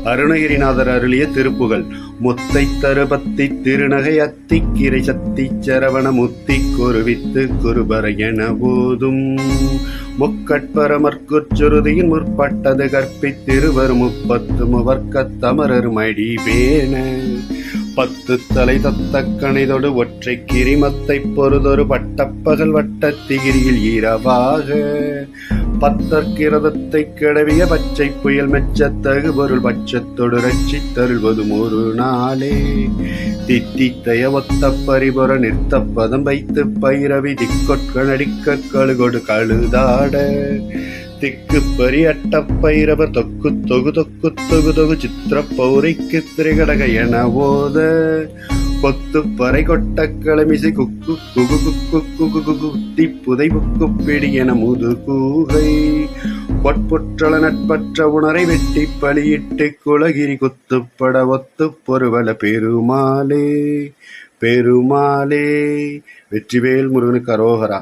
அருணகிரிநாதர் அருளிய திருப்புகழ். முத்தை தருபத்தி திருநகை அத்திக்கிரை சத்தி சரவண முத்தி குருவித்து குருபர என போதும் முக்கட்பரமற்குச்சுருதியின் முற்பட்டது கற்பித்திருவர் முப்பத்து முவர்க்கத் தமரர் மடி பேண பத்து தலை தத்த கணைதொடு ஒற்றை கிரிமத்தை பொறுதொரு பட்டப்பகல் வட்டத்திகிரியில் ஈரவாக பத்தற்கிரதத்தை கிடவிய பச்சை புயல் மெச்சத்தகு பொருள் பட்சத்தொடு ரட்சித் தருள்வதும் ஒரு நாளே தித்தித்தைய ஒத்த பரிபுற நிறுத்தப்பதம் வைத்து பைரவி திக்கொட்க நடிக்க கழுகொடு கழுதாட திக்கு பரி அட்ட பைரவர் தொக்கு தொகு தொக்கு தொகு தொகு சித்திர பௌரைக்கு திரைகடக என போத கொத்து பறை கொட்ட கிளமிசை குக்கு குகு குக்கு குகு குகு குத்தி புதை புக்கு பிடி என முது கூகை பொற்புற்றள நட்பற்ற உணரை வெட்டி பலியிட்டு குலகிரி குத்துப்பட ஒத்து பொறுவல பெருமாளே பெருமாளே. வெற்றிவேல் முருகனுக்கு அரோகரா.